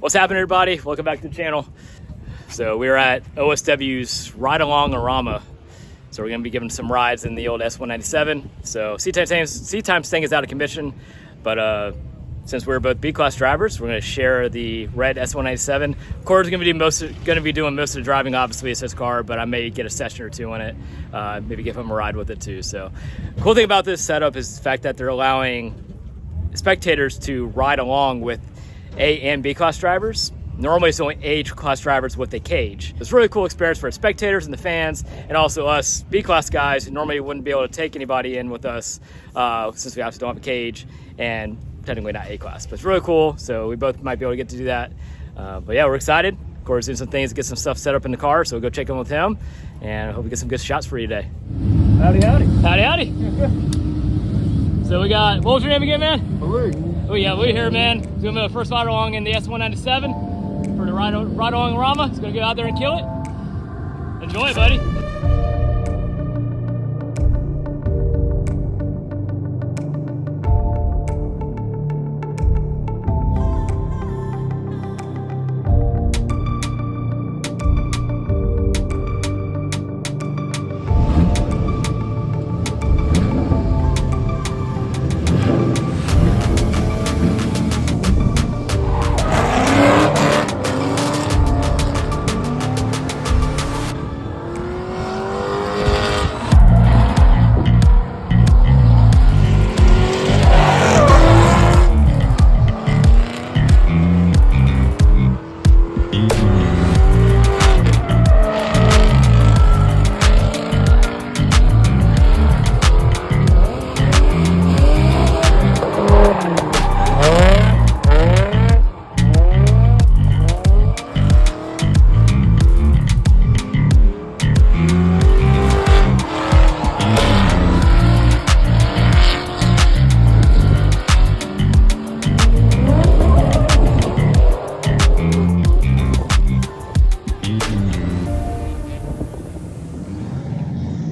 What's happening, everybody? Welcome back to the channel. So we're at OSW's RideAlongORAMA. So we're gonna be giving some rides in the old S197. So C-Time's thing is out of commission, but since we're both B-class drivers, we're gonna share the red S197. Cory's gonna be doing most of the driving, obviously it's his car, but I may get a session or two on it, maybe give him a ride with it too. So the cool thing about this setup is the fact that they're allowing spectators to ride along with A and B class drivers. Normally it's only A class drivers with a cage. It's a really cool experience for spectators and the fans, and also us B class guys who normally wouldn't be able to take anybody in with us since we obviously don't have a cage and technically not A class. But it's really cool, so we both might be able to get to do that. But yeah, we're excited. Cory's doing some things to get some stuff set up in the car, so we'll go check in with him, and I hope we get some good shots for you today. Howdy, howdy. Howdy, howdy. So we got, what was your name again, man? Louis. Oh yeah, Louis here, man. He's doing the first ride along in the S197 for the RideAlongORAMA. He's gonna go out there and kill it. Enjoy it, buddy.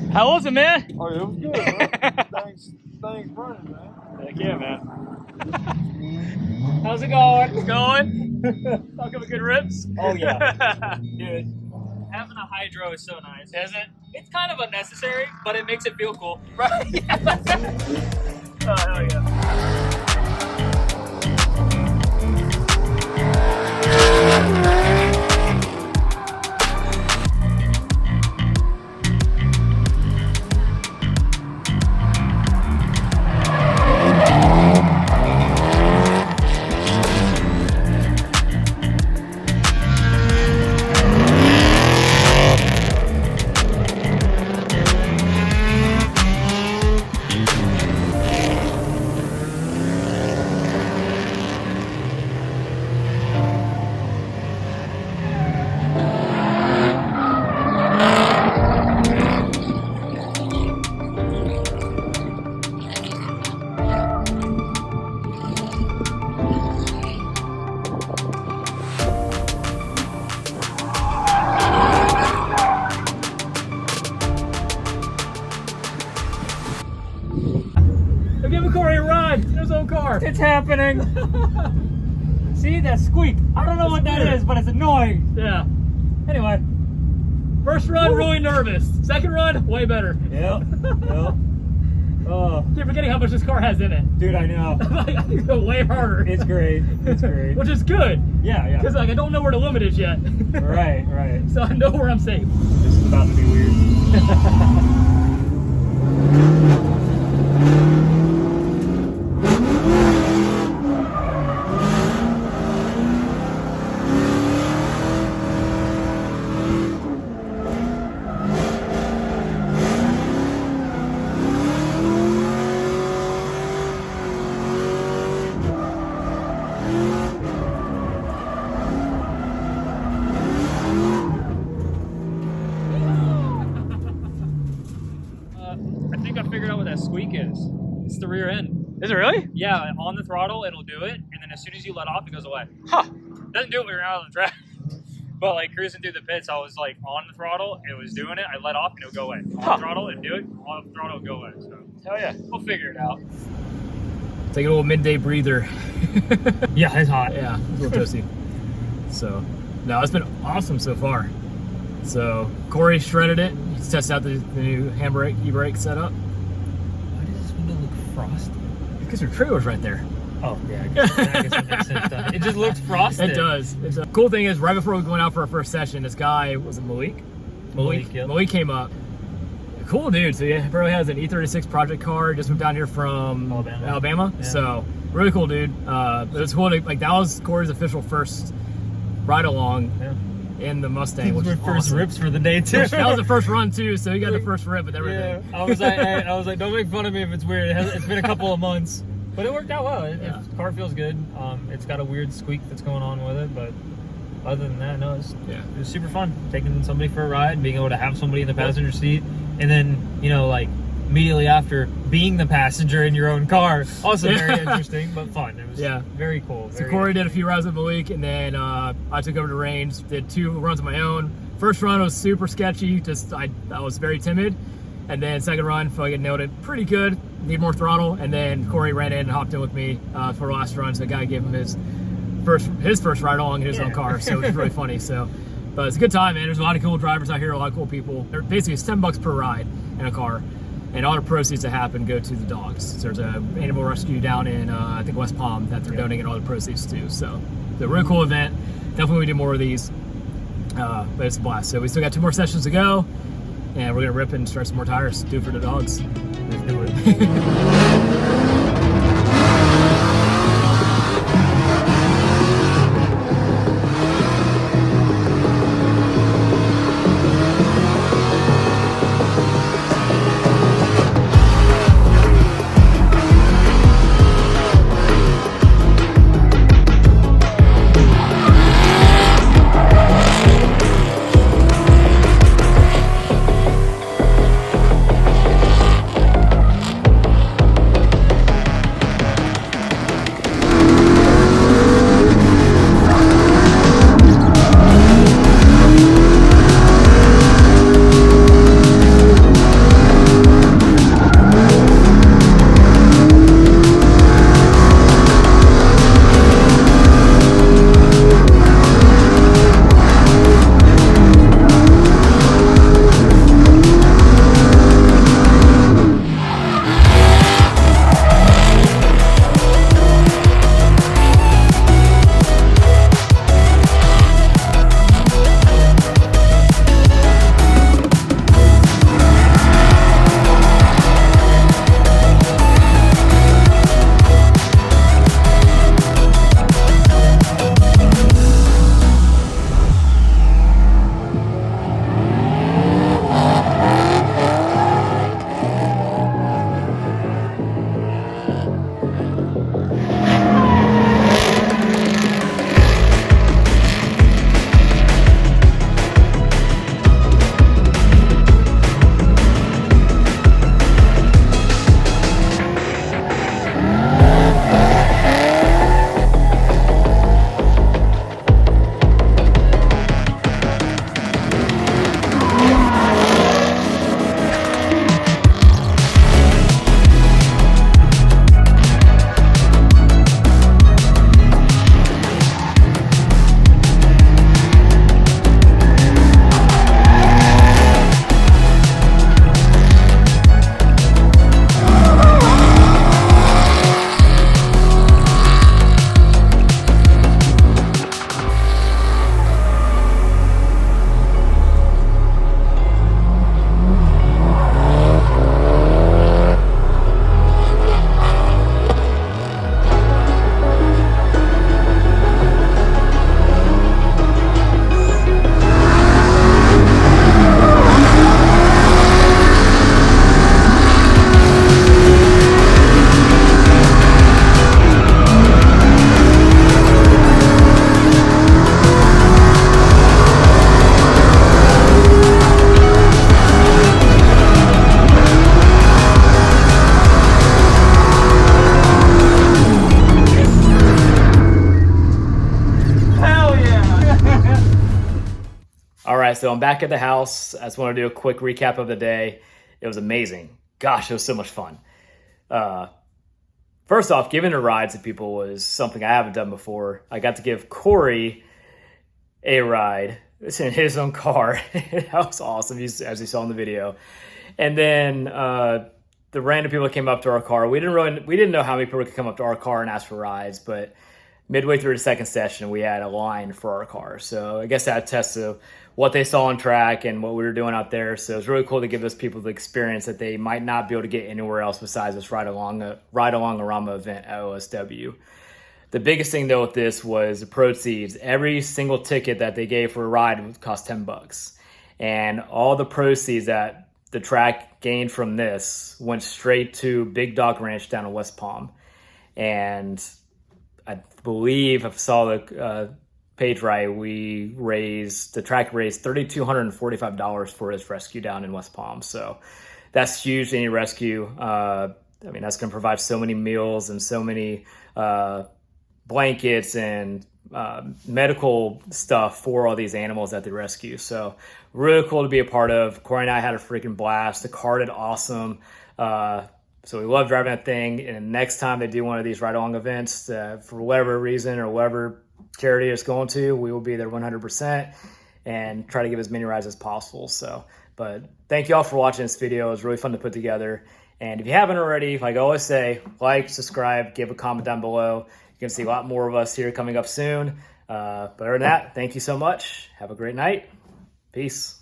How was it, man? Oh, it was good, man. Things running, man. Heck yeah, man. How's it going? It's going. Talking about good rips. Oh yeah, dude. Having a hydro is so nice. Is it? It's kind of unnecessary, but it makes it feel cool. Right. Oh hell yeah. Give Cory a ride in his own car. It's happening. See that squeak? I don't know what that is, but it's annoying. Yeah. Anyway. First run, really nervous. Second run, way better. Yep. Oh, Keep forgetting how much this car has in it. dude, I know. I think it's way harder. It's great. It's great. Which is good. Yeah, yeah. Because like I don't know where the limit is yet. Right, right. So I know where I'm safe. This is about to be weird. Is it really? Yeah, on the throttle, it'll do it, and then as soon as you let off, it goes away. Huh. It doesn't do it when you're out on the track. But like cruising through the pits, I was like on the throttle, it was doing it. I let off, and it would go away. On the throttle, it'd do it. On the throttle, it would go away. So Hell yeah. we'll figure it out. Take a little midday breather. Yeah, it's hot. Yeah, it's a little toasty. So, no, it's been awesome so far. So, Cory shredded it. He's tested out the new handbrake, e-brake setup. Why does this window look frosty? Because your trailer's right there. Oh, yeah, I guess that makes sense. It just looks frosted. It does. It's a cool thing is, right before we went out for our first session, this guy, was it Malik? Yep. Malik came up. Cool dude. So, he probably has an E36 project car. Just moved down here from Alabama. Yeah. So, really cool dude. It was cool to, like, that was Cory's official first ride along. Yeah. In the Mustang, which was was first awesome. Rips for the day too. That was the first run too, so he got the first rip with everything. Yeah, I was like, don't make fun of me if it's weird. It's been a couple of months, but it worked out well. Yeah. The car feels good. It's got a weird squeak that's going on with it, but other than that, no, it was super fun. Taking somebody for a ride, being able to have somebody in the passenger seat, and then like immediately after being the passenger in your own car. Also very interesting, but fun. It was very cool. So Cory did a few rides with Malik, and then I took over to range, did 2 runs of my own. First run was super sketchy, just I was very timid. And then second run, felt like I nailed it pretty good, need more throttle. And then Cory ran in and hopped in with me for the last run, so the guy gave him his first ride along in his own car, so it was really funny. So, but it's a good time, man. There's a lot of cool drivers out here, a lot of cool people. They're basically it's $10 per ride in a car. And all the proceeds that happen go to the dogs. So there's an animal rescue down in, I think, West Palm that they're donating all the proceeds to. So it's a really cool event. Definitely we do more of these. But it's a blast. So we still got 2 more sessions to go. And we're going to rip and start some more tires. Do it for the dogs. Let's do it. All right, so I'm back at the house. I just want to do a quick recap of the day. It was amazing. Gosh, it was so much fun. First off, giving a ride to people was something I haven't done before. I got to give Cory a ride. It's in his own car. That was awesome, as you saw in the video. And then the random people that came up to our car, we didn't know how many people could come up to our car and ask for rides, but midway through the second session, we had a line for our car. So I guess that attests to what they saw on track and what we were doing out there. So it's really cool to give those people the experience that they might not be able to get anywhere else besides this RideAlongORAMA event at OSW. The biggest thing though with this was the proceeds. Every single ticket that they gave for a ride would cost $10. And all the proceeds that the track gained from this went straight to Big Dog Ranch down in West Palm. And I believe, if I saw the page right, the track raised $3,245 for his rescue down in West Palm. So that's huge, any rescue. I mean, that's going to provide so many meals and so many blankets and medical stuff for all these animals that they rescue. So really cool to be a part of. Cory and I had a freaking blast. The car did awesome. So we love driving that thing. And next time they do one of these ride-along events, for whatever reason or whatever charity it's going to, we will be there 100% and try to give as many rides as possible. So, but thank you all for watching this video. It was really fun to put together. And if you haven't already, like I always say, like, subscribe, give a comment down below. You can see a lot more of us here coming up soon. But other than that, thank you so much. Have a great night. Peace.